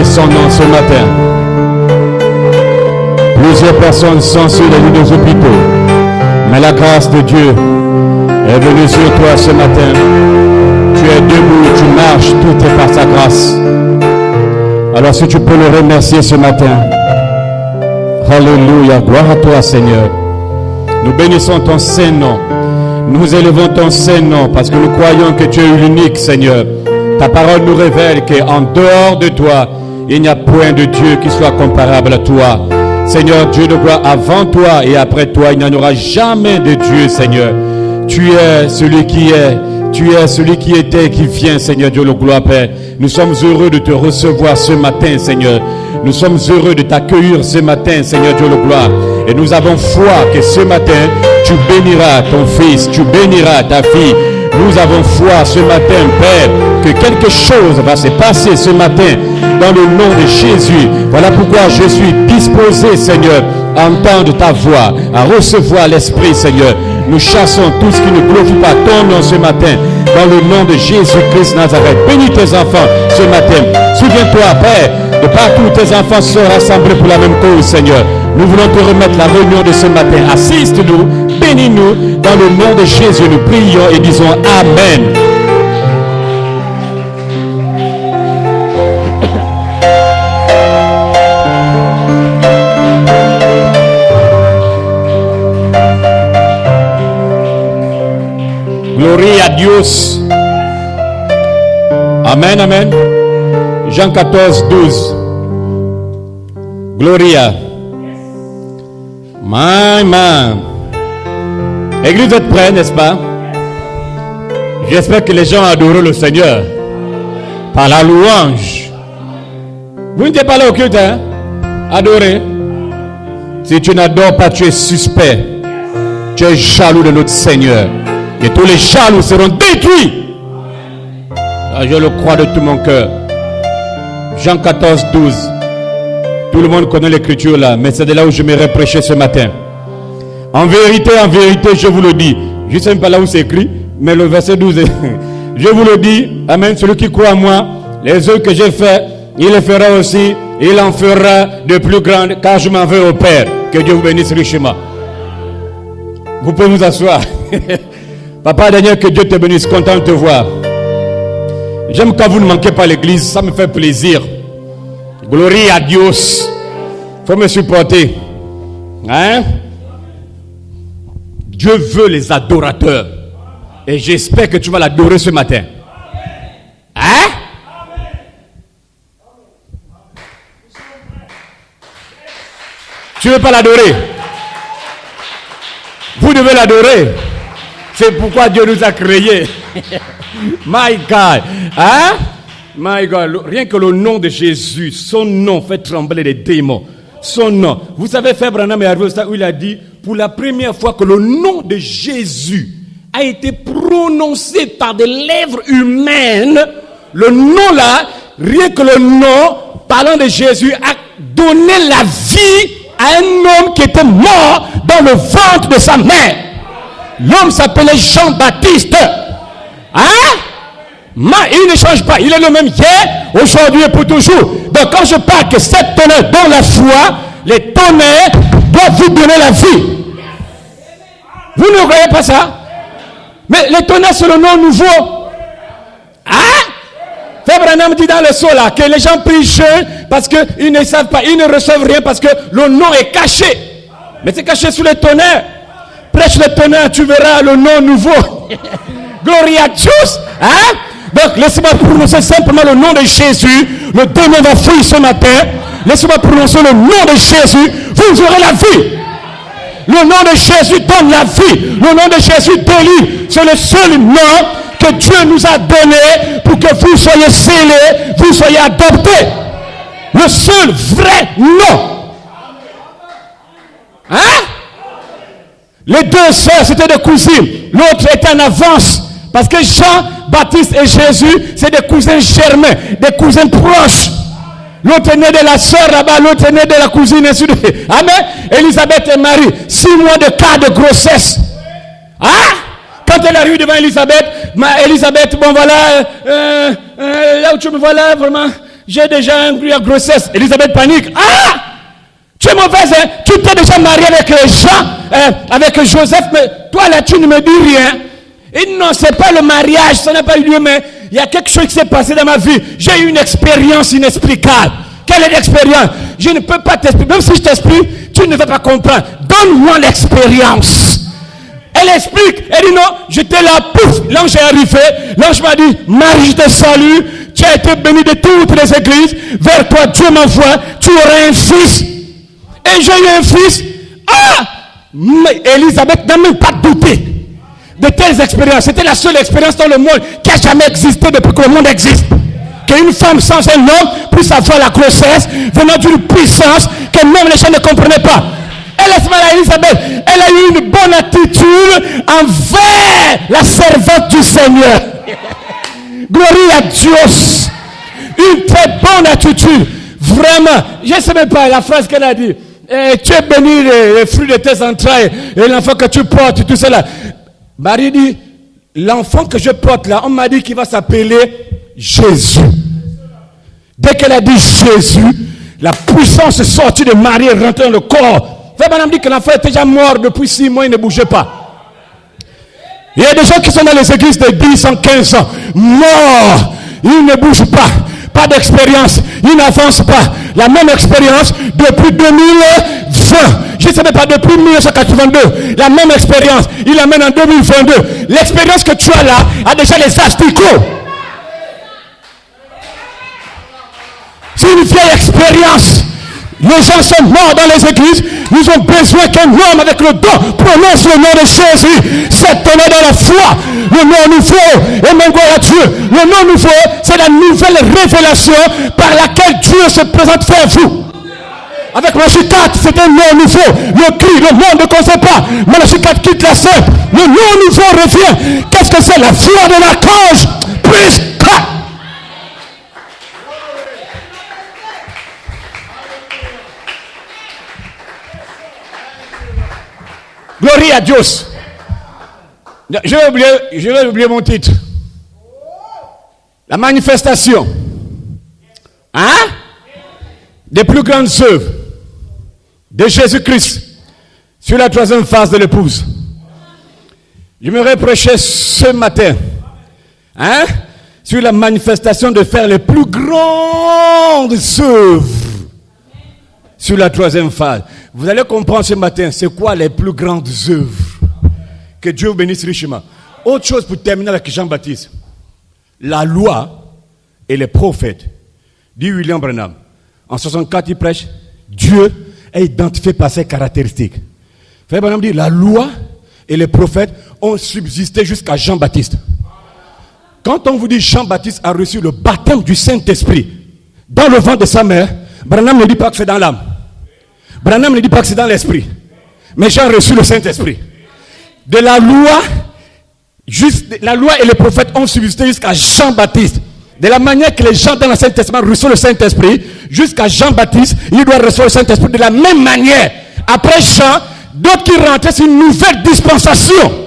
son nom ce matin. Plusieurs personnes sont sur les lits des hôpitaux, mais la grâce de Dieu est venue sur toi ce matin. Tu es debout, tu marches, tout est par sa grâce. Alors si tu peux le remercier ce matin. Alléluia, gloire à toi Seigneur. Nous bénissons ton Saint-Nom. Nous élevons ton Saint-Nom parce que nous croyons que tu es l'unique Seigneur. Ta parole nous révèle qu'en dehors de toi, il n'y a point de Dieu qui soit comparable à toi. Seigneur Dieu de gloire, avant toi et après toi, il n'y en aura jamais de Dieu Seigneur. Tu es celui qui est. Tu es celui qui était et qui vient, Seigneur Dieu, le gloire, Père. Nous sommes heureux de te recevoir ce matin, Seigneur. Nous sommes heureux de t'accueillir ce matin, Seigneur Dieu, le gloire. Et nous avons foi que ce matin, tu béniras ton fils, tu béniras ta fille. Nous avons foi ce matin, Père, que quelque chose va se passer ce matin dans le nom de Jésus. Voilà pourquoi je suis disposé, Seigneur, à entendre ta voix, à recevoir l'Esprit, Seigneur. Nous chassons tout ce qui ne glorifie pas ton nom ce matin, dans le nom de Jésus-Christ Nazareth. Bénis tes enfants ce matin. Souviens-toi, Père, de partout où tes enfants sont rassemblés pour la même cause, Seigneur. Nous voulons te remettre la réunion de ce matin. Assiste-nous, bénis-nous, dans le nom de Jésus. Nous prions et disons Amen. Gloria a Dios. Amen, amen. Jean 14, 12. Gloria. My man. Église, vous êtes prêts, n'est-ce pas? J'espère que les gens adorent le Seigneur par la louange. Vous n'êtes pas là au culte, hein? Adorez. Si tu n'adores pas, tu es suspect. Tu es jaloux de notre Seigneur. Et tous les jaloux seront détruits. Ah, je le crois de tout mon cœur. Jean 14, 12. Tout le monde connaît l'écriture là, mais c'est de là où je m'aimerais prêcher ce matin. En vérité, je vous le dis. Je ne sais même pas là où c'est écrit, mais le verset 12 est... Je vous le dis, amen, celui qui croit en moi, les œuvres que j'ai fait, il les fera aussi, il en fera de plus grandes, car je m'en vais au Père. Que Dieu vous bénisse richement. Vous pouvez vous asseoir. Papa Daniel, que Dieu te bénisse, content de te voir. J'aime quand vous ne manquez pas l'église, ça me fait plaisir. Gloria a Dios. Faut me supporter. Hein? Dieu veut les adorateurs. Et j'espère que tu vas l'adorer ce matin. Hein? Tu ne veux pas l'adorer? Vous devez l'adorer. C'est pourquoi Dieu nous a créés. My God. Hein? My God. Rien que le nom de Jésus, son nom fait trembler les démons. Son nom. Vous savez, Frère Branham est arrivé au stade où il a dit, pour la première fois que le nom de Jésus a été prononcé par des lèvres humaines, le nom là, rien que le nom, parlant de Jésus, a donné la vie à un homme qui était mort dans le ventre de sa mère. L'homme s'appelait Jean-Baptiste. Hein? Il ne change pas. Il est le même hier, aujourd'hui et pour toujours. Donc quand je parle que cette tonnerre dans la foi, les tonnerres doivent vous donner la vie. Vous ne voyez pas ça? Mais les tonnerres, c'est le nom nouveau. Hein? Frère Branham dit dans le sol là que les gens prient jeûne parce qu'ils ne savent pas, ils ne reçoivent rien parce que le nom est caché. Mais c'est caché sous les tonnerres. Prêche le tonnerre, tu verras le nom nouveau. Gloria a Dieu. Hein? Donc laissez-moi prononcer simplement le nom de Jésus. Le démon va fuir ce matin. Laissez-moi prononcer le nom de Jésus. Vous aurez la vie. Le nom de Jésus donne la vie. Le nom de Jésus délivre. C'est le seul nom que Dieu nous a donné pour que vous soyez scellés, vous soyez adoptés. Le seul vrai nom. Hein? Les deux sœurs, c'était des cousines. L'autre était en avance. Parce que Jean-Baptiste et Jésus, c'est des cousins germains, des cousins proches. L'autre est né de la sœur là-bas, l'autre est né de la cousine, ainsi de suite. Amen. Élisabeth et Marie, 6 mois de cas de grossesse. Hein? Quand elle arrive devant Élisabeth, Élisabeth, bon voilà, là où tu me vois là, vraiment, j'ai déjà un grossesse. Élisabeth panique. Ah! Tu es mauvaise, hein? Tu t'es déjà marié avec Jean, avec Joseph, mais toi là, tu ne me dis rien. Et non, c'est pas le mariage, ça n'a pas eu lieu, mais il y a quelque chose qui s'est passé dans ma vie. J'ai eu une expérience inexplicable. Quelle est l'expérience? Je ne peux pas t'expliquer. Même si je t'explique, tu ne vas pas comprendre. Donne-moi l'expérience. Elle explique. Elle dit non, j'étais là, pouf, l'ange est arrivé. L'ange m'a dit, Marie, je te salue. Tu as été bénie de toutes les églises. Vers toi, Dieu m'envoie. Tu auras un fils. Et j'ai eu un fils. Ah! Mais Élisabeth n'a même pas douté de telles expériences. C'était la seule expérience dans le monde qui a jamais existé depuis que le monde existe. Qu'une femme sans un homme puisse avoir la grossesse venant d'une puissance que même les gens ne comprenaient pas. Elle est Élisabeth, elle a eu une bonne attitude envers la servante du Seigneur. Gloire à Dieu. Une très bonne attitude. Vraiment, je ne sais même pas la phrase qu'elle a dit. Tu es béni les fruits de tes entrailles et l'enfant que tu portes, tout cela. Marie dit, l'enfant que je porte là, on m'a dit qu'il va s'appeler Jésus. Dès qu'elle a dit Jésus, la puissance est sortie de Marie et rentrée dans le corps. Frère Branham dit que l'enfant était déjà mort depuis 6 mois, il ne bougeait pas. Il y a des gens qui sont dans les églises de 10 ans, 15 ans, morts, ils ne bougent pas. Pas d'expérience, ils n'avancent pas. La même expérience depuis 2020. Je ne sais même pas, depuis 1982. La même expérience, il l'amène en 2022. L'expérience que tu as là a déjà les asticots. C'est une vieille expérience. Les gens sont morts dans les églises. Ils ont besoin qu'un homme avec le don prononce le nom de Jésus. S'étonner dans la foi. Le nom nouveau. Et même gloire à Dieu. Le nom nouveau, c'est la nouvelle révélation par laquelle Dieu se présente vers vous. Avec Malachie 4, c'est un nom nouveau. Le cri, le monde ne connaît pas. Malachie 4 quitte la scène. Le nom nouveau revient. Qu'est-ce que c'est? La foi de l'archange. Plus 4. Gloire à Dieu. Je vais oublier mon titre. La manifestation. Hein? Des plus grandes œuvres de Jésus-Christ sur la 3e phase de l'épouse. Je me reprochais ce matin, hein, sur la manifestation de faire les plus grandes œuvres sur la 3e phase. Vous allez comprendre ce matin, c'est quoi les plus grandes œuvres. Que Dieu vous bénisse richement. Autre chose pour terminer avec Jean-Baptiste. La loi et les prophètes, dit William Branham. En 64, il prêche, Dieu est identifié par ses caractéristiques. Frère Branham dit, la loi et les prophètes ont subsisté jusqu'à Jean-Baptiste. Quand on vous dit Jean-Baptiste a reçu le baptême du Saint-Esprit dans le ventre de sa mère, Branham ne dit pas que c'est dans l'âme. Branham ne dit pas que c'est dans l'esprit. Mais Jean a reçu le Saint-Esprit. De la loi, la loi et les prophètes ont subsisté jusqu'à Jean-Baptiste. De la manière que les gens dans l'Ancien Testament reçoivent le Saint-Esprit, jusqu'à Jean-Baptiste, il doit recevoir le Saint-Esprit de la même manière. Après Jean, d'autres qui rentraient, c'est une nouvelle dispensation.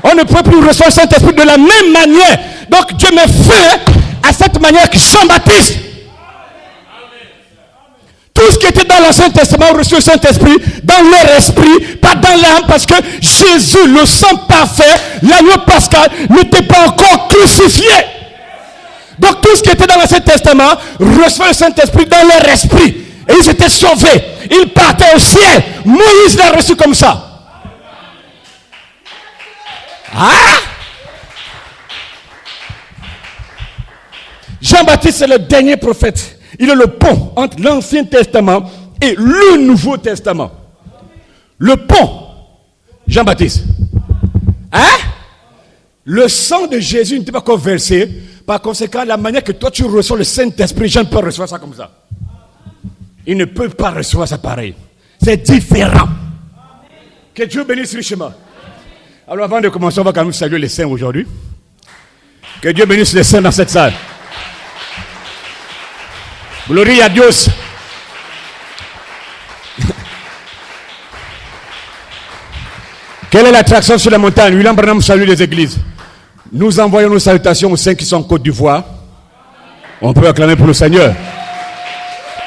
On ne peut plus recevoir le Saint-Esprit de la même manière. Donc Dieu met fin à cette manière que Jean-Baptiste. Tout ce qui était dans l'Ancien Testament a reçu le Saint-Esprit dans leur esprit, pas dans l'âme, parce que Jésus, le sang parfait, l'agneau pascal, n'était pas encore crucifié. Donc tout ce qui était dans l'Ancien Testament recevait le Saint-Esprit dans leur esprit. Et ils étaient sauvés. Ils partaient au ciel. Moïse l'a reçu comme ça. Ah! Jean-Baptiste, c'est le dernier prophète. Il est le pont entre l'Ancien Testament et le Nouveau Testament. Le pont, Jean-Baptiste. Hein? Le sang de Jésus n'était pas encore versé. Par conséquent, la manière que toi tu reçois le Saint-Esprit, je ne peux pas recevoir ça comme ça. Il ne peut pas recevoir ça pareil. C'est différent. Que Dieu bénisse richement. Alors avant de commencer, on va quand même saluer les saints aujourd'hui. Que Dieu bénisse les saints dans cette salle. Gloire à Dieu. Quelle est l'attraction sur la montagne? William Branham salue les églises. Nous envoyons nos salutations aux saints qui sont en Côte d'Ivoire. On peut acclamer pour le Seigneur.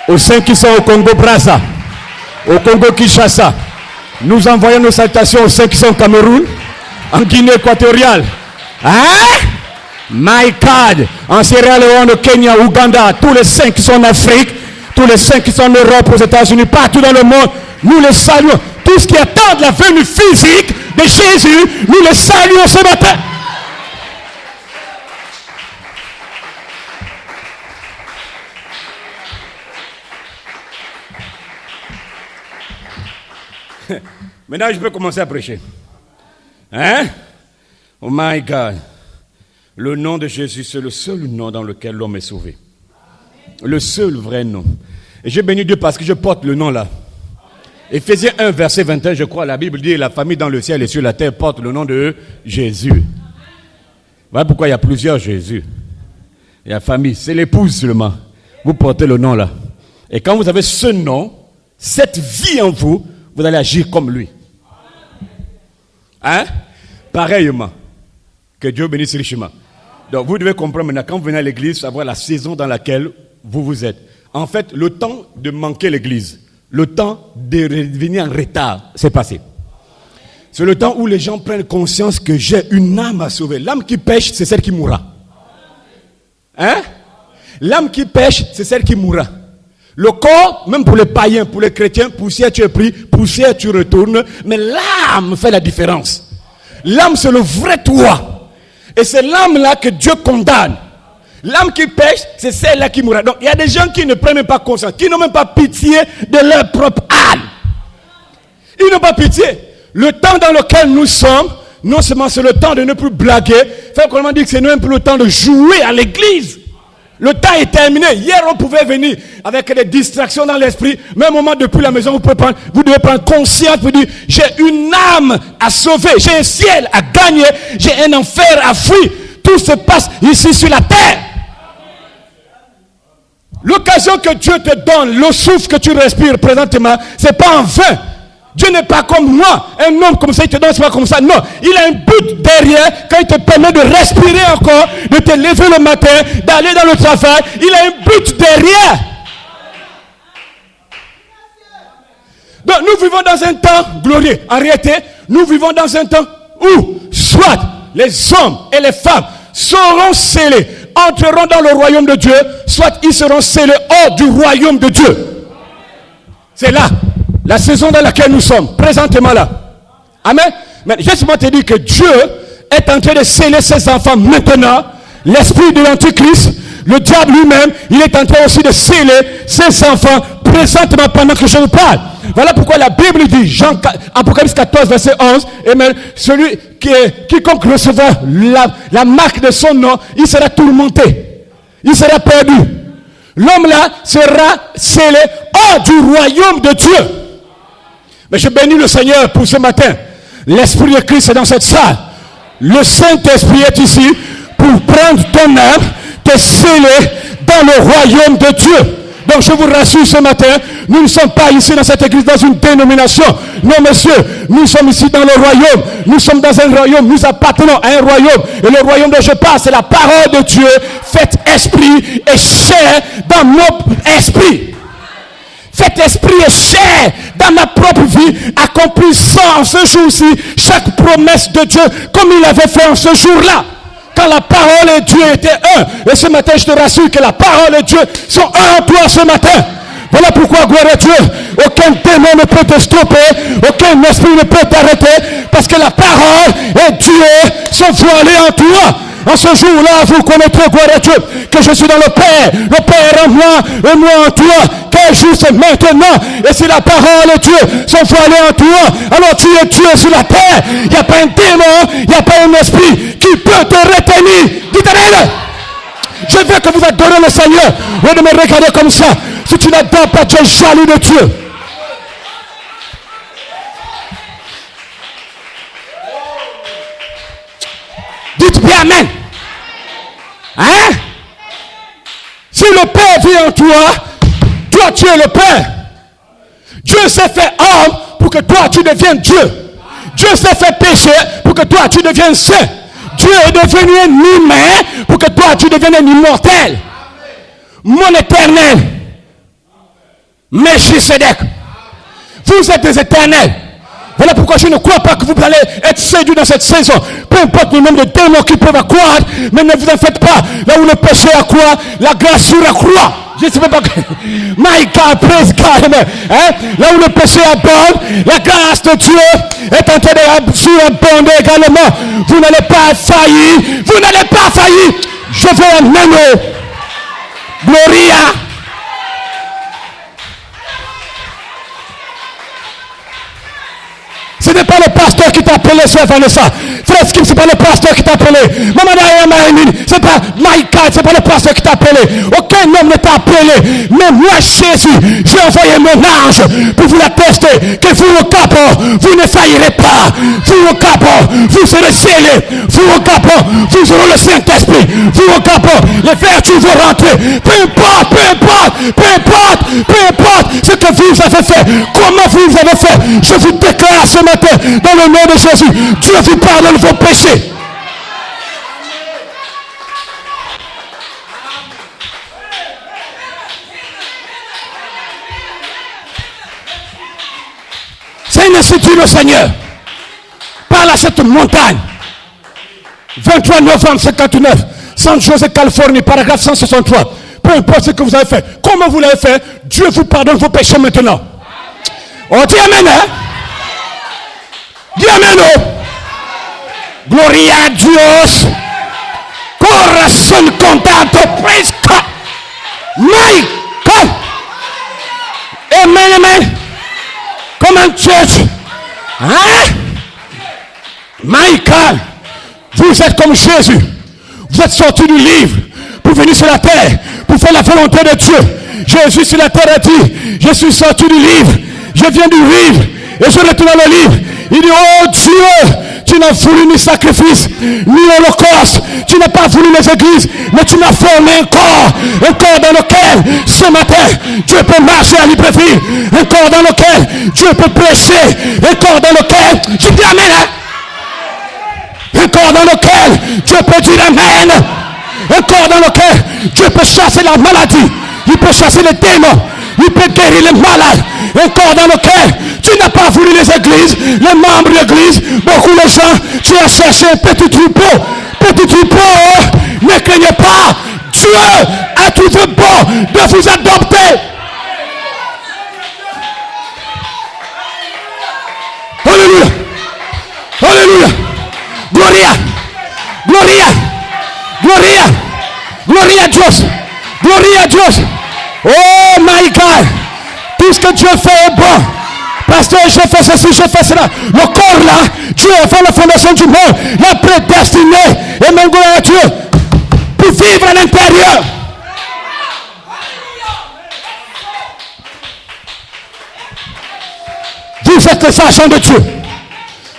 aux saints qui sont au Congo-Brazza, au Congo-Kinshasa. Nous envoyons nos salutations aux saints qui sont au Cameroun, en Guinée équatoriale. Hein? My God! En Sierra Leone, au Kenya, Ouganda, tous les saints qui sont en Afrique, tous les saints qui sont en Europe, aux États-Unis, partout dans le monde, nous les saluons. Tout ce qui attend la venue physique de Jésus, nous les saluons ce matin. Maintenant, je peux commencer à prêcher. Hein? Oh my God. Le nom de Jésus, c'est le seul nom dans lequel l'homme est sauvé. Le seul vrai nom. Et j'ai béni Dieu parce que je porte le nom là. Éphésiens 1, verset 21, je crois, la Bible dit, la famille dans le ciel et sur la terre porte le nom de Jésus. Voilà pourquoi il y a plusieurs Jésus. Il y a famille, c'est l'épouse seulement. Vous portez le nom là. Et quand vous avez ce nom, cette vie en vous, vous allez agir comme lui. Hein? Pareillement. Que Dieu bénisse richement. Donc vous devez comprendre maintenant, quand vous venez à l'église, savoir la saison dans laquelle vous êtes. En fait, le temps de manquer l'église, le temps de revenir en retard, c'est passé. C'est le temps où les gens prennent conscience que j'ai une âme à sauver. L'âme qui pêche, c'est celle qui mourra. Hein? L'âme qui pêche, c'est celle qui mourra. Le corps, même pour les païens, pour les chrétiens, poussière tu es pris, poussière tu retournes, mais l'âme fait la différence. L'âme c'est le vrai toi. Et c'est l'âme là que Dieu condamne. L'âme qui pêche, c'est celle-là qui mourra. Donc il y a des gens qui ne prennent même pas conscience, qui n'ont même pas pitié de leur propre âme. Ils n'ont pas pitié. Le temps dans lequel nous sommes, non seulement c'est le temps de ne plus blaguer, fait qu'on m'a dit que c'est même plus le temps de jouer à l'église. Le temps est terminé. Hier, on pouvait venir avec des distractions dans l'esprit. Mais un moment, depuis la maison, vous devez prendre conscience. Vous dire, j'ai une âme à sauver. J'ai un ciel à gagner. J'ai un enfer à fuir. Tout se passe ici sur la terre. L'occasion que Dieu te donne, le souffle que tu respires présentement, c'est pas en vain. Dieu n'est pas comme moi, un homme comme ça, il te donne, c'est pas comme ça. Non, il a un but derrière, quand il te permet de respirer encore, de te lever le matin, d'aller dans le travail, il a un but derrière. Donc nous vivons dans un temps glorieux. En réalité, nous vivons dans un temps où, soit les hommes et les femmes seront scellés, entreront dans le royaume de Dieu, soit ils seront scellés hors du royaume de Dieu. C'est là. La saison dans laquelle nous sommes, présentement là. Amen. Mais laisse-moi te dire que Dieu est en train de sceller ses enfants maintenant. L'esprit de l'Antichrist, le diable lui-même, il est en train aussi de sceller ses enfants présentement pendant que je vous parle. Voilà pourquoi la Bible dit, Apocalypse 14, verset 11, Amen, quiconque recevra la marque de son nom, il sera tourmenté. Il sera perdu. L'homme là sera scellé hors du royaume de Dieu. Mais je bénis le Seigneur pour ce matin. L'Esprit de Christ est dans cette salle. Le Saint-Esprit est ici pour prendre ton âme, te sceller dans le royaume de Dieu. Donc je vous rassure ce matin, nous ne sommes pas ici dans cette église dans une dénomination. Non monsieur, nous sommes ici dans le royaume. Nous sommes dans un royaume, nous appartenons à un royaume. Et le royaume dont je parle, c'est la parole de Dieu, faite esprit et chair dans notre esprit. Cet esprit est chair dans ma propre vie, accomplissant en ce jour-ci chaque promesse de Dieu comme il avait fait en ce jour-là. Quand la parole et Dieu étaient un. Et ce matin, je te rassure que la parole et Dieu sont un en toi ce matin. Voilà pourquoi, gloire à Dieu, aucun démon ne peut te stopper, aucun esprit ne peut t'arrêter, parce que la parole et Dieu sont voilés en toi. En ce jour-là, vous connaîtrez, gloire à Dieu, que je suis dans le Père en moi, et moi en toi. Quel jour c'est maintenant. Et si la parole et Dieu sont voilés en toi, alors tu es Dieu sur la terre. Il n'y a pas un démon, il n'y a pas un esprit qui peut te retenir. Dites-le. Je veux que vous adorez le Seigneur. Au lieu de me regarder comme ça. Si tu n'adores pas, tu es jaloux de Dieu. Dites bien Amen. Hein? Si le Père vit en toi, toi tu es le Père. Dieu s'est fait homme pour que toi tu deviennes Dieu. Dieu s'est fait péché pour que toi tu deviennes saint. Dieu est devenu un humain pour que toi tu deviennes un immortel. Mon éternel. Melchisedec. Vous êtes des éternels. Voilà pourquoi je ne crois pas que vous allez être séduits dans cette saison. Peu importe le nombre de démons qui peuvent accroître, mais ne vous en faites pas. Là où le péché accroît, la grâce accroît. Je ne sais pas. My God, praise God. Hein? Là où le péché abonde, la grâce de Dieu est en train de surabonder également. Vous n'allez pas faillir. Vous n'allez pas faillir. Je veux un anneau. Gloria. Ce n'est pas le pasteur qui t'a appelé, Sœur Vanessa. Frère Skip, c'est pas le pasteur qui t'a appelé. Maman Maïmine, c'est pas Maïka, c'est pas le pasteur qui t'a appelé. Aucun homme ne t'a appelé. Mais moi, Jésus, j'ai envoyé mon ange pour vous l'attester que vous au cap, vous ne faillirez pas. Vous au cap, vous serez scellés. Vous au cap, vous aurez le Saint-Esprit. Vous au cap, les vertus vont rentrer. Peu importe ce que vous avez fait, comment vous avez fait, je vous déclare ce matin, dans le nom de Jésus, Dieu vous pardonne vos péchés. C'est une institut le Seigneur. Parle à cette montagne. 23 novembre 59, San José, Californie, paragraphe 163. Peu importe ce que vous avez fait, comment vous l'avez fait, Dieu vous pardonne vos péchés maintenant. Oh, dis amen, hein? Dis amen, oh. Gloria a Dios. Corazón contento, praise God. My God. Amen. Come on, church. Hein? My God. Vous êtes comme Jésus. Vous êtes sortis du livre pour venir sur la terre, pour faire la volonté de Dieu. Jésus sur la terre a dit, je suis sorti du livre, je viens du livre, et je retourne dans le livre. Il dit, oh Dieu, tu n'as voulu ni sacrifice, ni holocauste, tu n'as pas voulu les églises, mais tu m'as formé un corps dans lequel, ce matin, Dieu peut marcher à libreville, un corps dans lequel Dieu peut prêcher, un corps dans lequel, je dis amen, hein? Un corps dans lequel Dieu peut dire amen. Un corps dans lequel Dieu peut chasser la maladie. Il peut chasser les démons. Il peut guérir les malades. Un corps dans lequel tu n'as pas voulu les églises, les membres de l'église. Beaucoup de gens, tu as cherché un petit troupeau. Petit troupeau, ne craignez pas. Dieu a trouvé bon de vous adopter. Alléluia. Alléluia. Gloria. Gloria. Gloria. Gloria a Dios. Gloria a Dios. Oh my God. Tout ce que Dieu fait est bon. Pasteur, j'ai fait ceci, j'ai fait cela. Le corps là, Dieu a fait la fondation du monde, l'a prédestiné. Et même gloire à Dieu pour vivre à l'intérieur. Vous êtes les agents de Dieu.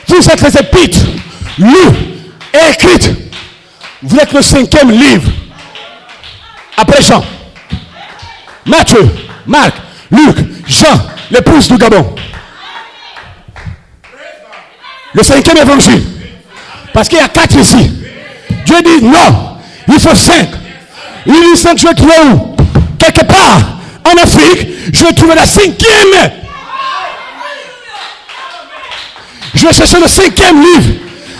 Vous êtes les épîtres lues et écrites. Vous êtes le 5e livre. Après Jean, Matthieu, Marc, Luc, Jean, l'épouse du Gabon. Le 5e évangile. Parce qu'il y a 4 ici. Dieu dit non, il faut 5. Il dit 5, je vais trouver où? Quelque part en Afrique, je vais trouver la 5e. Je vais chercher le 5e livre.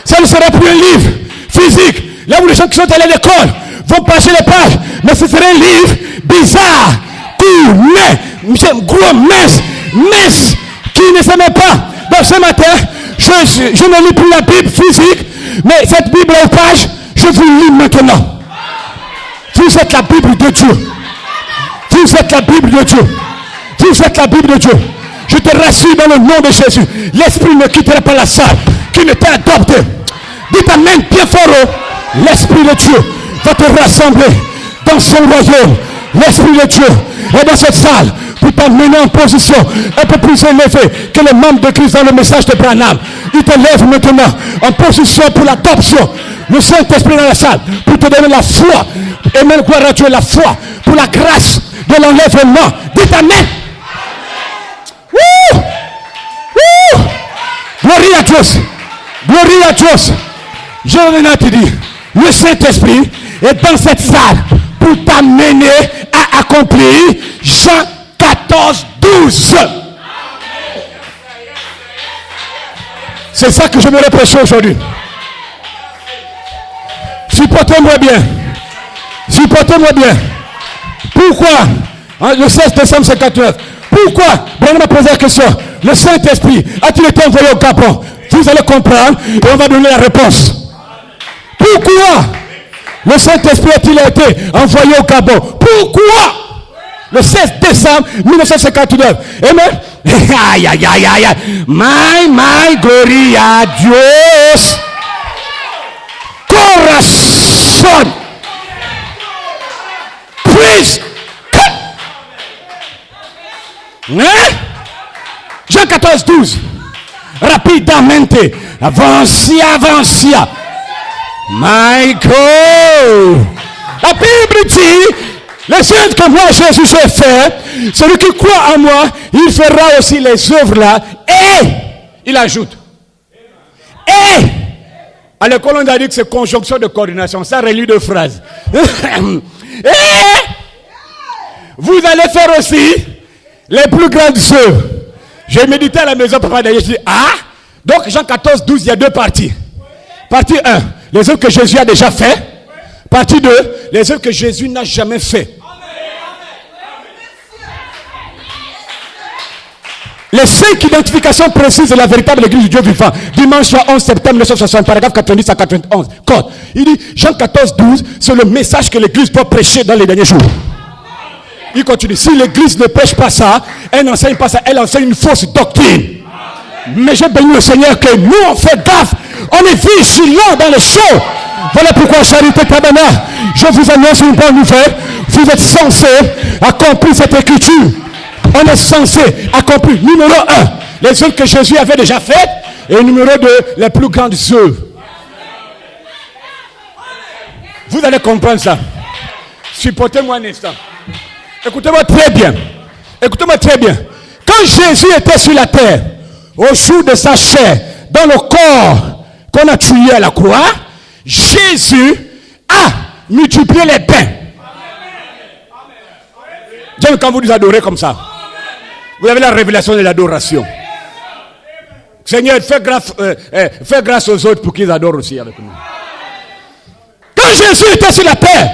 Ça ne sera plus un livre physique. Là où les gens qui sont allés à l'école vont passer les pages. Mais ce sera un livre bizarre, court, gros, mince, qui ne s'aimait pas. Donc ce matin, je ne lis plus la Bible physique, mais cette Bible aux pages, je vous lis maintenant. Vous êtes la Bible de Dieu. Vous êtes la Bible de Dieu. Vous êtes la Bible de Dieu. Je te rassure dans le nom de Jésus. L'esprit ne quittera pas la salle qui ne t'a adopté. Dites amen bien fort. L'esprit de Dieu va te rassembler dans son royaume. L'esprit de Dieu est dans cette salle pour t'amener en position un peu plus élevée que les membres de Christ dans le message de Branham. Il te lève maintenant en position pour l'adoption. Le Saint-Esprit dans la salle pour te donner la foi. Et même gloire à Dieu, la foi pour la grâce de l'enlèvement. Dites amen. Wouh! Wouh! Gloire à Dieu. Gloire à Dieu. Je viens te dire, le Saint-Esprit est dans cette salle pour t'amener à accomplir Jean 14, 12. 12. C'est ça que je me reproche aujourd'hui. Supportez-moi bien. Supportez-moi bien. Pourquoi, le 16 décembre 59, pourquoi, Branham m'a posé la question, le Saint-Esprit a-t-il été envoyé au Gabon? Vous allez comprendre et on va donner la réponse. Pourquoi le Saint-Esprit a-t-il été envoyé au Gabon? Pourquoi le 16 décembre 1959? Amen. Aïe, aïe, aïe, aïe. My, gloria Dios. Corazón. Praise. Hein? Jean 14, 12. Rapidamente. Avancia. My God. La Bible dit, les œuvres que moi Jésus j'ai fait, celui qui croit en moi, il fera aussi les œuvres là. Et, il ajoute. Et, à l'école on a dit que c'est conjonction de coordination, ça relie deux phrases. Et, vous allez faire aussi les plus grandes œuvres. J'ai médité à la maison, papa d'ailleurs, je dis, donc Jean 14, 12, il y a deux parties. Partie 1, les œuvres que Jésus a déjà fait. Partie 2, les œuvres que Jésus n'a jamais fait. Les 5 identifications précises de la véritable Église du Dieu vivant. Dimanche 11 septembre 1960, paragraphe 90 à 91. Code. Il dit, Jean 14, 12, c'est le message que l'Église doit prêcher dans les derniers jours. Il continue. Si l'Église ne prêche pas ça, elle n'enseigne pas ça, elle enseigne une fausse doctrine. Mais j'ai béni le Seigneur que nous, on fait gaffe. On est vigilants dans les choses. Voilà pourquoi, Charité Tabernacle, je vous annonce une bonne nouvelle. Vous êtes censés accomplir cette écriture. On est censé accomplir, numéro 1, les œuvres que Jésus avait déjà faites. Et numéro 2, les plus grandes œuvres. Vous allez comprendre ça. Supportez-moi un instant. Écoutez-moi très bien. Écoutez-moi très bien. Quand Jésus était sur la terre, au jour de sa chair, dans le corps qu'on a tué à la croix, Jésus a multiplié les pains. J'aime quand vous nous adorez comme ça. Vous avez la révélation de l'adoration. Seigneur, fais grâce aux autres pour qu'ils adorent aussi avec nous. Quand Jésus était sur la terre,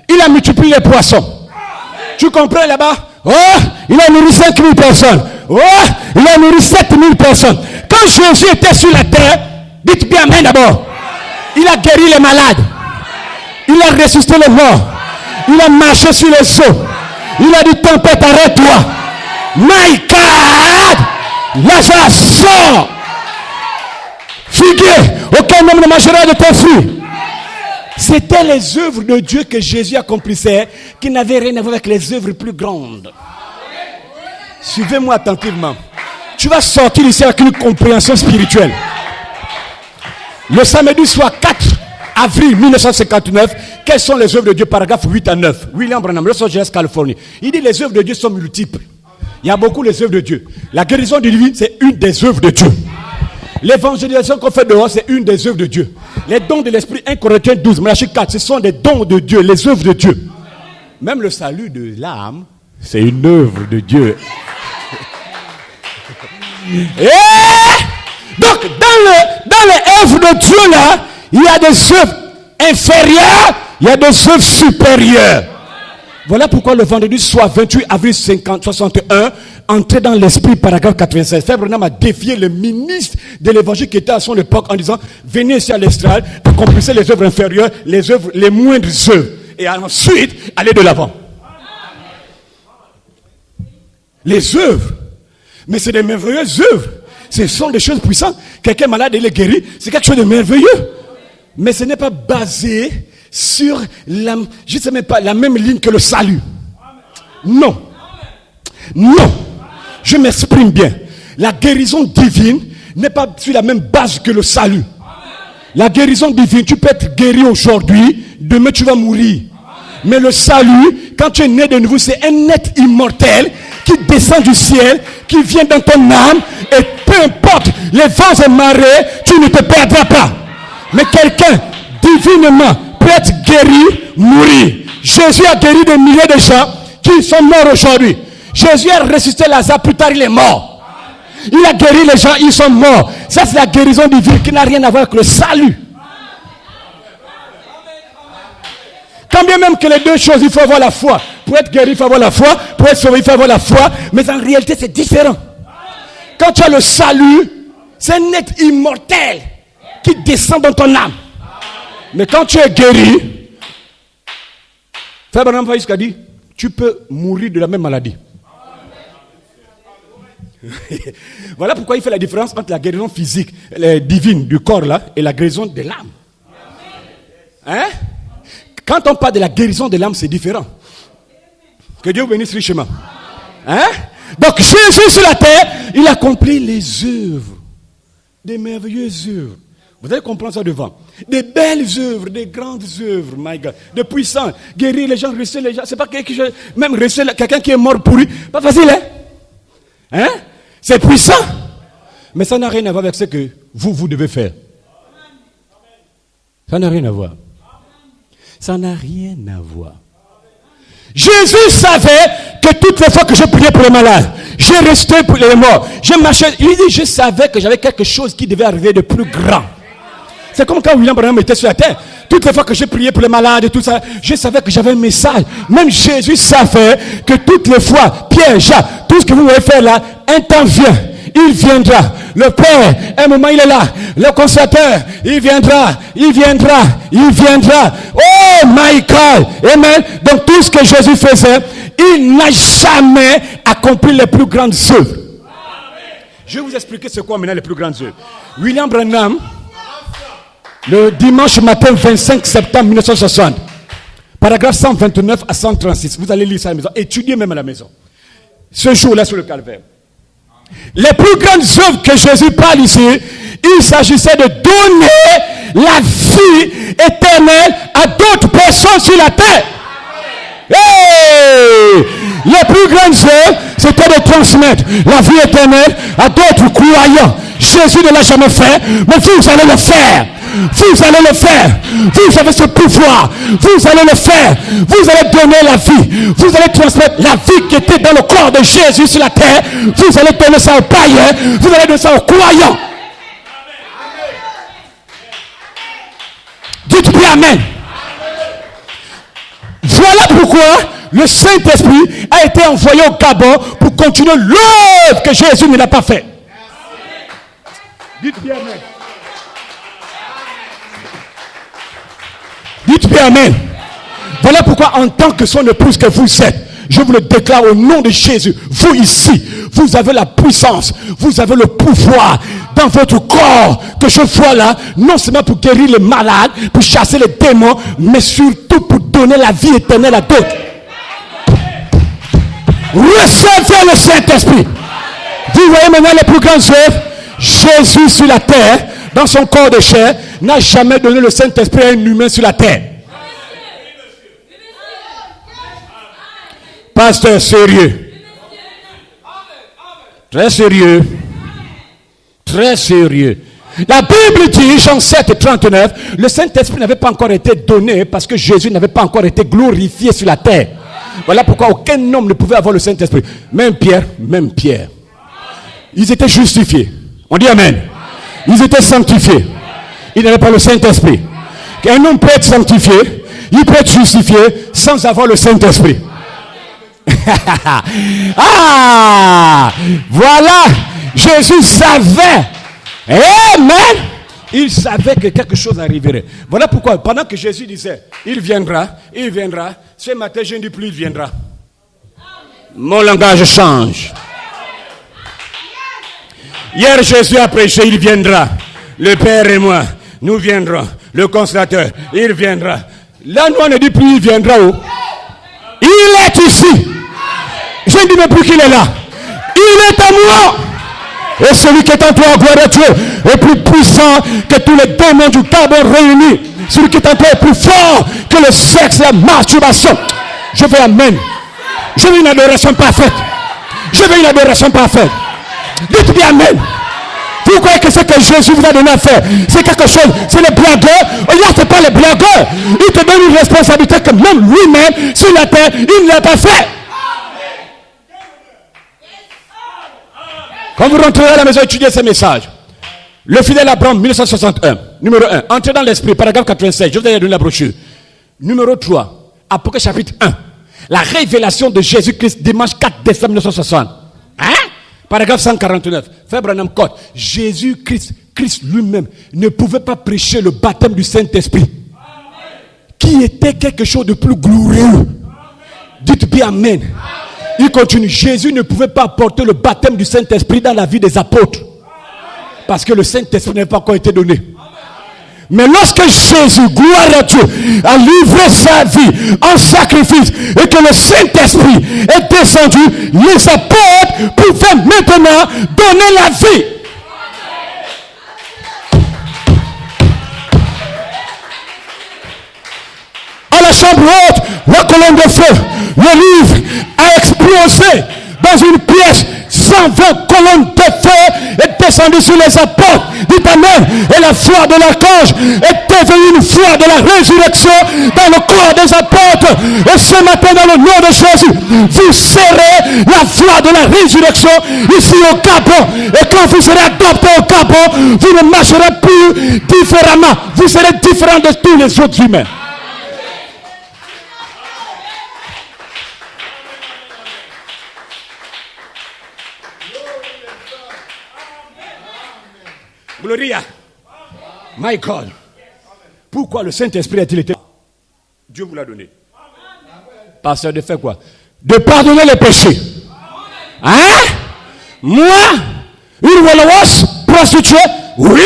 il a multiplié les poissons. Tu comprends là-bas? Oh, il a nourri 5 000 personnes. Oh, il a nourri 7 000 personnes. Quand Jésus était sur la terre, dites bien amen d'abord. Il a guéri les malades. Il a ressuscité les morts. Il a marché sur les eaux. Il a dit, tempête, arrête-toi. My God! Lazare sort. Figuier, aucun homme ne mangera de tes fruits. C'était les œuvres de Dieu que Jésus accomplissait, qui n'avaient rien à voir avec les œuvres plus grandes. Suivez-moi attentivement. Tu vas sortir ici avec une compréhension spirituelle. Le samedi soir 4 avril 1959, quelles sont les œuvres de Dieu? Paragraphe 8 à 9. William Branham, Los Angeles, Californie. Il dit les œuvres de Dieu sont multiples. Il y a beaucoup les œuvres de Dieu. La guérison divine, c'est une des œuvres de Dieu. L'évangélisation qu'on fait dehors, c'est une des œuvres de Dieu. Les dons de l'esprit, 1 Corinthiens 12, Malachie 4, ce sont des dons de Dieu, les œuvres de Dieu. Même le salut de l'âme, c'est une œuvre de Dieu. Et donc, dans les œuvres de Dieu là, il y a des œuvres inférieures, il y a des œuvres supérieures. Voilà pourquoi le vendredi soir 28 avril 61, entrer dans l'esprit, paragraphe 96. Frère Branham a défié le ministre de l'évangile qui était à son époque en disant, venez ici à l'estrade, accomplissez les œuvres inférieures, les œuvres, les moindres œuvres. Et ensuite, allez de l'avant. Les œuvres, mais c'est des merveilleuses œuvres. Ce sont des choses puissantes. Quelqu'un est malade et il est guéri, c'est quelque chose de merveilleux. Mais ce n'est pas basé sur je ne sais même pas, la même ligne que le salut. Non. Non. Je m'exprime bien. La guérison divine n'est pas sur la même base que le salut. La guérison divine, tu peux être guéri aujourd'hui, demain tu vas mourir. Mais le salut, quand tu es né de nouveau, c'est un être immortel qui descend du ciel, qui vient dans ton âme, et peu importe les vents et marées, tu ne te perdras pas. Mais quelqu'un, divinement, peut être guéri, mourir. Jésus a guéri des milliers de gens qui sont morts aujourd'hui. Jésus a ressuscité Lazare, plus tard il est mort. Il a guéri les gens, ils sont morts. Ça c'est la guérison divine qui n'a rien à voir avec le salut. Quand bien même que les deux choses, il faut avoir la foi. Pour être guéri, il faut avoir la foi. Pour être sauvé, il faut avoir la foi. Mais en réalité, c'est différent. Quand tu as le salut, c'est un être immortel qui descend dans ton âme. Mais quand tu es guéri, Frère Branham voyez ce qu'a dit, tu peux mourir de la même maladie. Voilà pourquoi il fait la différence entre la guérison physique, divine du corps là, et la guérison de l'âme. Hein? Quand on parle de la guérison de l'âme, c'est différent. Que Dieu vous bénisse richement. Hein? Donc Jésus sur la terre, il accomplit les œuvres, des merveilleuses œuvres. Vous allez comprendre ça devant. Des belles œuvres, des grandes œuvres, my God, de puissantes. Guérir les gens, ressusciter les gens. C'est pas quelque chose, même ressusciter quelqu'un qui est mort pourri. Pas facile, hein? Hein? C'est puissant. Mais ça n'a rien à voir avec ce que vous devez faire. Ça n'a rien à voir. Ça n'a rien à voir. Jésus savait que toutes les fois que je priais pour les malades, j'ai resté pour les morts, je marchais, il dit, je savais que j'avais quelque chose qui devait arriver de plus grand. C'est comme quand William Branham était sur la terre. Toutes les fois que j'ai prié pour les malades et tout ça, je savais que j'avais un message. Même Jésus savait que toutes les fois, Pierre, Jacques, tout ce que vous voulez faire là, un temps vient. Il viendra. Le Père, un moment il est là. Le Consolateur, il viendra. Il viendra. Il viendra. Oh my God. Amen. Donc tout ce que Jésus faisait, il n'a jamais accompli les plus grandes œuvres. Je vais vous expliquer c'est quoi maintenant les plus grandes œuvres. William Branham, le dimanche matin 25 septembre 1960, paragraphe 129 à 136. Vous allez lire ça à la maison. Étudiez même à la maison. Ce jour-là sur le calvaire. Les plus grandes œuvres que Jésus parle ici, il s'agissait de donner la vie éternelle à d'autres personnes sur la terre. Hey! Les plus grandes œuvres, c'était de transmettre la vie éternelle à d'autres croyants. Jésus ne l'a jamais fait, mais vous allez le faire. Vous allez le faire. Vous avez ce pouvoir. Vous allez le faire. Vous allez donner la vie. Vous allez transmettre la vie qui était dans le corps de Jésus sur la terre. Vous allez donner ça aux païens. Vous allez donner ça aux croyants. Dites bien amen. Voilà pourquoi le Saint-Esprit a été envoyé au Gabon pour continuer l'œuvre que Jésus ne l'a pas fait. Dites bien amen. Dites bien amen. Voilà pourquoi en tant que son épouse que vous êtes, je vous le déclare au nom de Jésus, vous ici, vous avez la puissance, vous avez le pouvoir dans votre corps que je vois là, non seulement pour guérir les malades, pour chasser les démons, mais surtout pour donner la vie éternelle à d'autres. Recevez le Saint-Esprit. Vous voyez maintenant les plus grandes œuvres. Jésus sur la terre, dans son corps de chair, n'a jamais donné le Saint-Esprit à un humain sur la terre. Pasteur sérieux. Très sérieux. Très sérieux. La Bible dit, Jean 7, 39, le Saint-Esprit n'avait pas encore été donné parce que Jésus n'avait pas encore été glorifié sur la terre. Voilà pourquoi aucun homme ne pouvait avoir le Saint-Esprit. Même Pierre. Ils étaient justifiés. On dit amen. Ils étaient sanctifiés. Ils n'avaient pas le Saint-Esprit. Un homme peut être sanctifié, il peut être justifié sans avoir le Saint-Esprit. Ah, voilà, Jésus savait. Amen. Il savait que quelque chose arriverait. Voilà pourquoi, pendant que Jésus disait, il viendra, ce matin je ne dis plus il viendra. Mon langage change. Hier Jésus a prêché, il viendra. Le Père et moi, nous viendrons. Le Consolateur, il viendra. Là, nous on ne dit plus il viendra où? Il est ici. Je ne dis même plus qu'il est là. Il est à moi. Et celui qui est en toi, gloire à Dieu, est plus puissant que tous les démons du Gabon réunis. Celui qui est en toi est plus fort que le sexe et la masturbation. Je veux amen. Je veux une adoration parfaite. Dites bien amen. Vous croyez que ce que Jésus vous a donné à faire, c'est quelque chose, c'est les blagueurs? Regarde, c'est pas les blagueurs. Il te donne une responsabilité que même lui-même, sur la terre, il ne l'a pas fait. Quand vous rentrez à la maison, étudiez ces messages. Le fidèle Abraham, 1961. Numéro 1. Entrez dans l'esprit, paragraphe 96. Je vous ai donné la brochure. Numéro 3. Apocalypse chapitre 1. La révélation de Jésus-Christ, dimanche 4 décembre 1960. Hein? Paragraphe 149. Frère Branham Cote. Jésus-Christ, Christ lui-même, ne pouvait pas prêcher le baptême du Saint-Esprit. Qui était quelque chose de plus glorieux. Dites bien Amen. Il continue. Jésus ne pouvait pas apporter le baptême du Saint-Esprit dans la vie des apôtres. Parce que le Saint-Esprit n'avait pas encore été donné. Mais lorsque Jésus, gloire à Dieu, a livré sa vie en sacrifice et que le Saint-Esprit est descendu, les apôtres pouvaient maintenant donner la vie. À la chambre haute, la colonne de feu, le livre a explosé dans une pièce. 120 colonnes de feu est descendu sur les apôtres. Dites Amen. Et la foi de l'archange est devenue une foi de la résurrection dans le corps des apôtres. Et ce matin, dans le nom de Jésus, vous serez la foi de la résurrection ici au Capon. Et quand vous serez adopté au Capon, vous ne marcherez plus différemment. Vous serez différent de tous les autres humains. Gloria. My God. Pourquoi le Saint-Esprit a-t-il été? Dieu vous l'a donné. Pasteur, de faire quoi? De pardonner les péchés. Hein? Moi, une Wolowas, prostituée? Oui.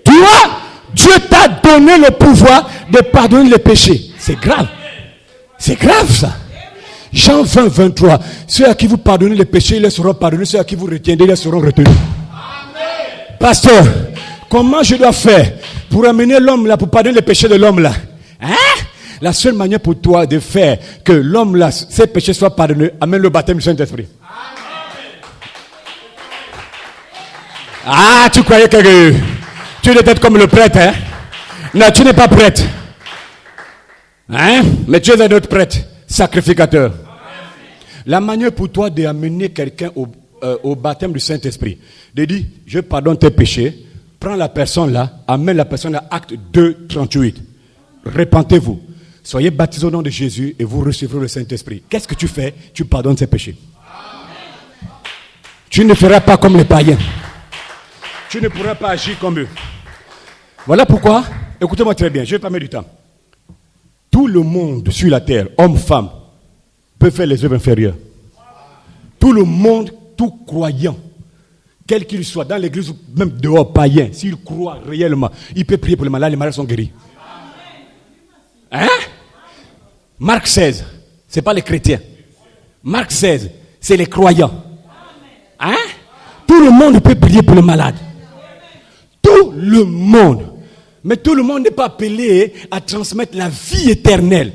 Toi, Dieu t'a donné le pouvoir de pardonner les péchés. C'est grave. C'est grave ça. Jean 20, 23. Ceux à qui vous pardonnez les péchés, ils les seront pardonnés. Ceux à qui vous retiendrez, ils les seront retenus. Pasteur, comment je dois faire pour amener l'homme là, pour pardonner les péchés de l'homme là? Hein? La seule manière pour toi de faire que l'homme là, ses péchés soient pardonnés, amène le baptême du Saint-Esprit. Ah, tu croyais que tu étais comme le prêtre, hein? Non, tu n'es pas prêtre. Hein? Mais tu es un autre prêtre, sacrificateur. La manière pour toi d'amener quelqu'un au baptême du Saint-Esprit, de dire, je pardonne tes péchés, prends la personne là, amène la personne à acte 2, 38. Repentez-vous, soyez baptisés au nom de Jésus et vous recevrez le Saint-Esprit. Qu'est-ce que tu fais? Tu pardonnes ses péchés. Amen. Tu ne feras pas comme les païens. Tu ne pourras pas agir comme eux. Voilà pourquoi, écoutez-moi très bien, je vais pas mettre du temps. Tout le monde sur la terre, homme, femme, peut faire les œuvres inférieures. Tout le monde, tout croyant, quel qu'il soit, dans l'église ou même dehors, païen, s'il croit réellement, il peut prier pour les malades sont guéris. Hein? Marc 16, ce n'est pas les chrétiens. Marc 16, c'est les croyants. Hein? Tout le monde peut prier pour les malades. Tout le monde. Mais tout le monde n'est pas appelé à transmettre la vie éternelle.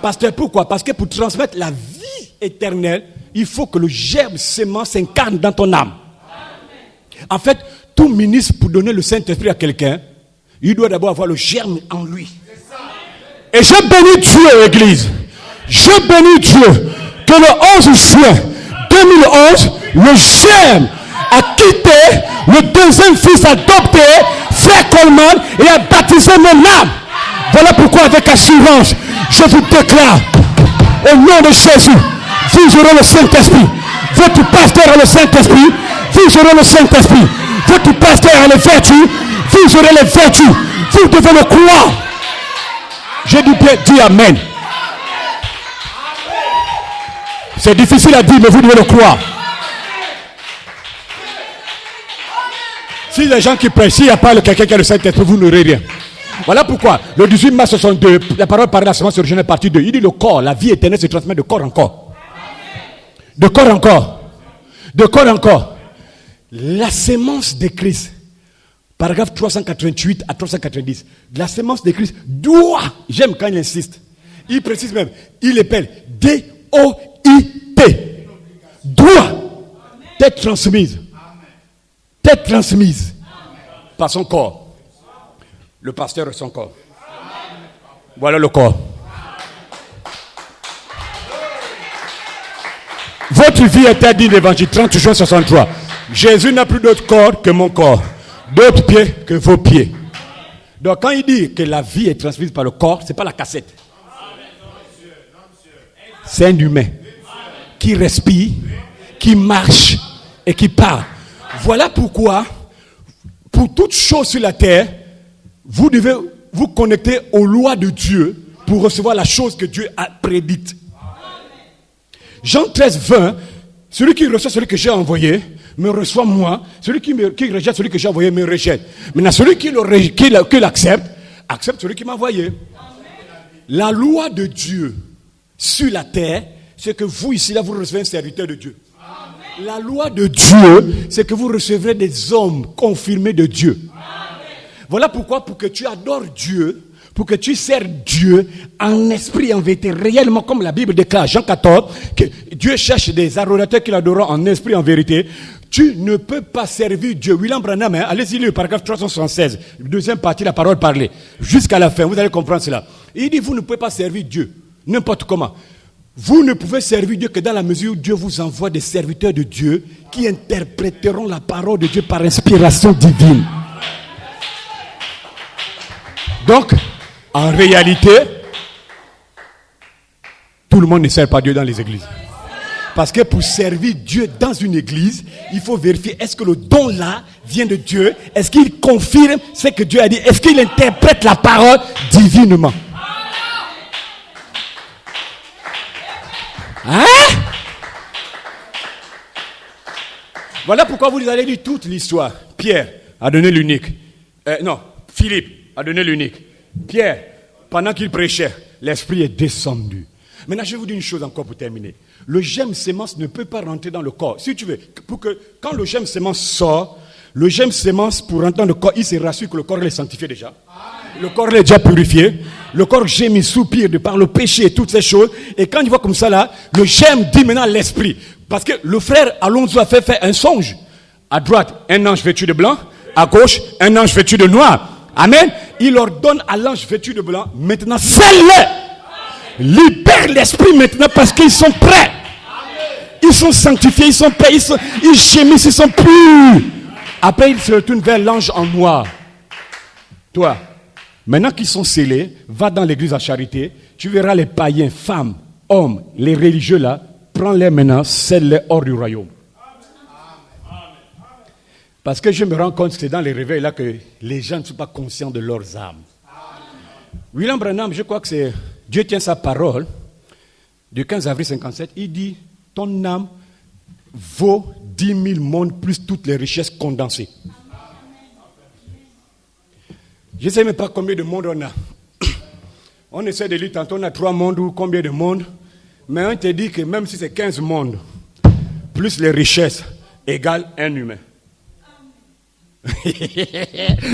Pasteur, pourquoi? Parce que pour transmettre la vie éternelle, il faut que le germe sémence s'incarne dans ton âme. En fait, tout ministre, pour donner le Saint-Esprit à quelqu'un, il doit d'abord avoir le germe en lui. Et je bénis Dieu, Église. Je bénis Dieu que le 11 juin 2011, le germe a quitté le deuxième fils adopté, Frère Coleman, et a baptisé mon âme. Voilà pourquoi, avec assurance, je vous déclare, au nom de Jésus, vous aurez le Saint-Esprit. Votre pasteur a le Saint-Esprit. Vous aurez le Saint-Esprit. Votre pasteur a les vertus. Vous aurez les vertus. Vous devez le croire. J'ai dit bien, dis Amen. C'est difficile à dire, mais vous devez le croire. Si les gens qui prêchent, s'il n'y a pas quelqu'un qui a le Saint-Esprit, vous n'aurez rien. Voilà pourquoi, le 18 mars 62, la parole parle de la semence originelle partie 2. Il dit le corps, la vie éternelle se transmet de corps en corps. De corps en corps. De corps en corps. La sémence de Christ, paragraphe 388 à 390, la sémence de Christ doit, j'aime quand il insiste, il précise même, il appelle D-O-I-T, doit être transmise. Être transmise par son corps. Le pasteur et son corps. Voilà le corps. Votre vie est digne d'évangile, 30 juin 63. Jésus n'a plus d'autre corps que mon corps, d'autres pieds que vos pieds. Donc quand il dit que la vie est transmise par le corps, ce n'est pas la cassette. C'est un humain qui respire, qui marche et qui parle. Voilà pourquoi, pour toute chose sur la terre, vous devez vous connecter aux lois de Dieu pour recevoir la chose que Dieu a prédite. Jean 13, 20, celui qui reçoit celui que j'ai envoyé, me reçoit moi. Celui qui rejette celui que j'ai envoyé, me rejette. Maintenant, celui qui l'accepte, accepte celui qui m'a envoyé. La loi de Dieu sur la terre, c'est que vous ici, là, vous recevez un serviteur de Dieu. Amen. La loi de Dieu, c'est que vous recevrez des hommes confirmés de Dieu. Amen. Voilà pourquoi, pour que tu adores Dieu, pour que tu sers Dieu en esprit, en vérité, réellement, comme la Bible déclare, Jean 14, que Dieu cherche des adorateurs qui l'adorent en esprit, en vérité. Tu ne peux pas servir Dieu. William Branham, allez-y, le paragraphe 376, deuxième partie, la parole parlée, jusqu'à la fin, vous allez comprendre cela. Il dit, vous ne pouvez pas servir Dieu, n'importe comment. Vous ne pouvez servir Dieu que dans la mesure où Dieu vous envoie des serviteurs de Dieu qui interpréteront la parole de Dieu par inspiration divine. Donc, en réalité, tout le monde ne sert pas Dieu dans les églises. Parce que pour servir Dieu dans une église, il faut vérifier, est-ce que le don là vient de Dieu? Est-ce qu'il confirme ce que Dieu a dit? Est-ce qu'il interprète la parole divinement? Hein? Voilà pourquoi vous allez lire toute l'histoire. Pierre a donné l'unique. Philippe a donné l'unique. Pierre, pendant qu'il prêchait, l'esprit est descendu. Maintenant, je vais vous dire une chose encore pour terminer. Le germe sémence ne peut pas rentrer dans le corps. Si tu veux, pour que quand le germe sémence sort, le germe sémence pour rentrer dans le corps, il se rassure que le corps est sanctifié déjà. Le corps est déjà purifié. Le corps gémit, soupire de par le péché et toutes ces choses. Et quand il voit comme ça là, le germe dit maintenant à l'esprit. Parce que le frère Alonso a fait un songe. À droite, un ange vêtu de blanc. À gauche, un ange vêtu de noir. Amen. Il ordonne à l'ange vêtu de blanc, maintenant, scelle-le. Libère l'esprit maintenant parce qu'ils sont prêts. Ils sont sanctifiés, ils sont prêts, ils gémissent, ils sont purs. Après, il se retourne vers l'ange en noir. Toi, maintenant qu'ils sont scellés, va dans l'église à Charité, tu verras les païens, femmes, hommes, les religieux là, prends-les maintenant, scelle-les hors du royaume. Parce que je me rends compte que c'est dans les réveils là que les gens ne sont pas conscients de leurs âmes. William Branham, je crois que c'est Dieu tient sa parole du 15 avril 57, il dit ton âme vaut 10 000 mondes plus toutes les richesses condensées. Je ne sais même pas combien de mondes on a. On essaie de lire tantôt on a 3 mondes ou combien de mondes, mais on te dit que même si c'est 15 mondes plus les richesses égale un humain.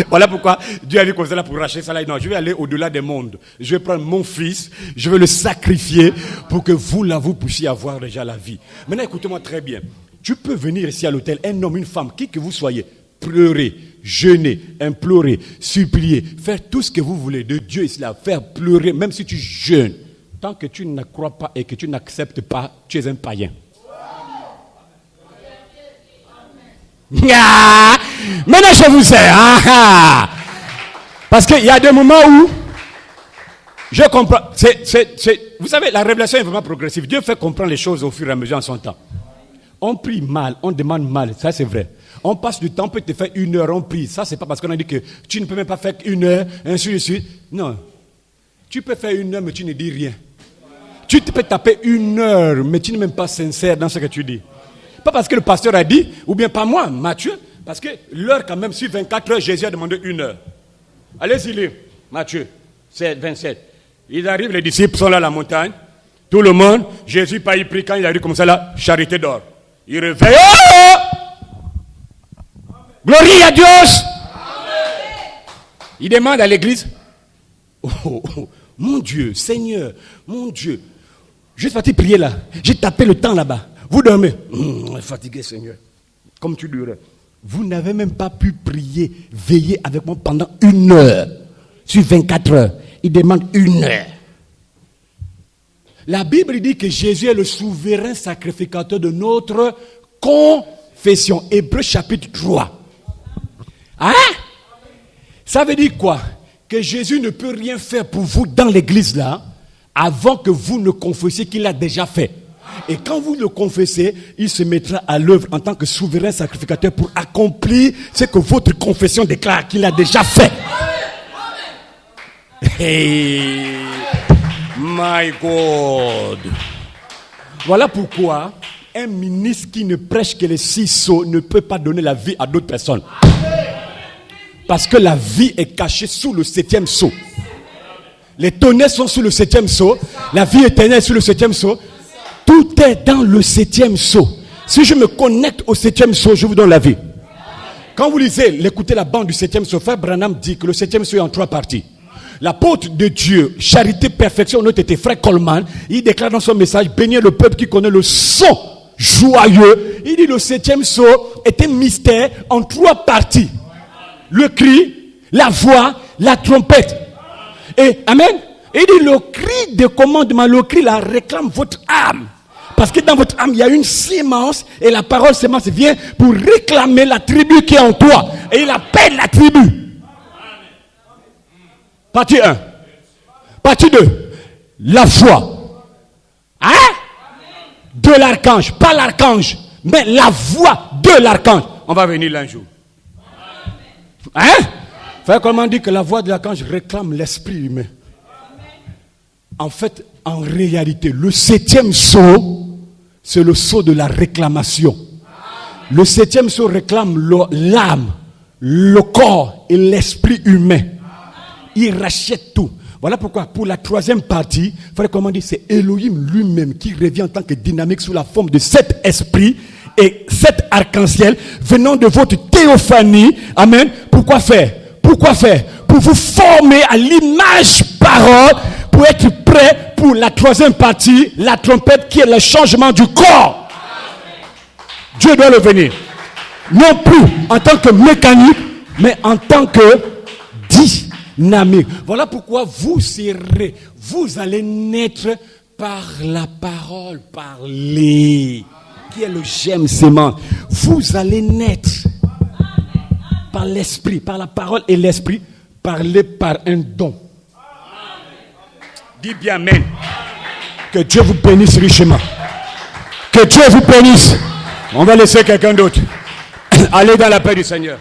Voilà pourquoi Dieu a dit comme ça là pour racheter ça là. Non, je vais aller au-delà des mondes. Je vais prendre mon fils, je vais le sacrifier pour que vous là vous puissiez avoir déjà la vie. Maintenant écoutez-moi très bien. Tu peux venir ici à l'hôtel, un homme, une femme, qui que vous soyez, pleurer, jeûner, implorer, supplier, faire tout ce que vous voulez de Dieu ici là, faire pleurer, même si tu jeûnes. Tant que tu ne crois pas et que tu n'acceptes pas, tu es un païen. Maintenant je vous sais. Parce qu'il y a des moments où je comprends. Vous savez, la révélation est vraiment progressive. Dieu fait comprendre les choses au fur et à mesure en son temps. On prie mal, on demande mal, ça c'est vrai. On passe du temps, on peut te faire 1 heure, on prie. Ça c'est pas parce qu'on a dit que tu ne peux même pas faire 1 heure, ainsi de suite. Non. Tu peux faire 1 heure, mais tu ne dis rien. Tu peux taper 1 heure, mais tu n'es même pas sincère dans ce que tu dis. Pas parce que le pasteur a dit, ou bien pas moi, Matthieu, parce que l'heure quand même, sur 24 heures, Jésus a demandé 1 heure. Allez-y lire, Matthieu 7, 27. Ils arrivent, les disciples sont là à la montagne, tout le monde, Jésus pas y prie quand il arrive comme ça là, charité d'or. Il réveille, gloire à Dieu. Il demande à l'église, mon Dieu, Seigneur, mon Dieu, je suis fatigué de prier là, j'ai tapé le temps là-bas. Vous dormez, fatigué Seigneur, comme tu dirais. Vous n'avez même pas pu prier, veiller avec moi pendant 1 heure, sur 24 heures. Il demande 1 heure. La Bible dit que Jésus est le souverain sacrificateur de notre confession. Hébreux chapitre 3. Hein? Ça veut dire quoi? Que Jésus ne peut rien faire pour vous dans l'église là, avant que vous ne confessiez qu'il a déjà fait. Et quand vous le confessez, il se mettra à l'œuvre en tant que souverain sacrificateur pour accomplir ce que votre confession déclare qu'il a déjà fait. Hey, my God. Voilà pourquoi un ministre qui ne prêche que les 6 sceaux ne peut pas donner la vie à d'autres personnes. Parce que la vie est cachée sous le 7e sceau. Les tonnerres sont sous le 7e sceau. La vie éternelle est sous le 7e sceau. Tout est dans le 7e sceau. Si je me connecte au 7e sceau, je vous donne la vie. Quand vous lisez, écoutez la bande du 7e sceau, Frère Branham dit que le 7e sceau est en 3 parties. L'apôtre de Dieu, charité, perfection, notre était Frère Coleman, il déclare dans son message, bénir le peuple qui connaît le son joyeux. Il dit le 7e sceau est un mystère en 3 parties. Le cri, la voix, la trompette. Et amen. Il dit le cri de commandement, le cri la réclame votre âme. Parce que dans votre âme, il y a une sémence et la parole sémence vient pour réclamer la tribu qui est en toi. Et il appelle la tribu. Partie 1. Partie 2. La voix. Hein? De l'archange. Pas l'archange, mais la voix de l'archange. On va venir là un jour. Hein? Frère, comment dit que la voix de l'archange réclame l'esprit humain? En fait, en réalité, le 7e sceau, c'est le sceau de la réclamation. Le 7e sceau réclame l'âme, le corps et l'esprit humain. Il rachète tout. Voilà pourquoi, pour la 3e partie, frère, comment dit, c'est Elohim lui-même qui revient en tant que dynamique sous la forme de 7 esprits et 7 arcs-en-ciel venant de votre théophanie. Amen. Pourquoi faire? Pourquoi faire? Pour vous former à l'image parole, pour être prêt pour la 3e partie, la trompette qui est le changement du corps. Dieu doit le venir. Non plus en tant que mécanique, mais en tant que dynamique. Voilà pourquoi vous allez naître par la parole parlée, qui est le germe sémence. Vous allez naître par l'esprit, par la parole et l'esprit, parlé par un don. Dis bien amen. Que Dieu vous bénisse richement. Que Dieu vous bénisse. On va laisser quelqu'un d'autre. Allez dans la paix du Seigneur.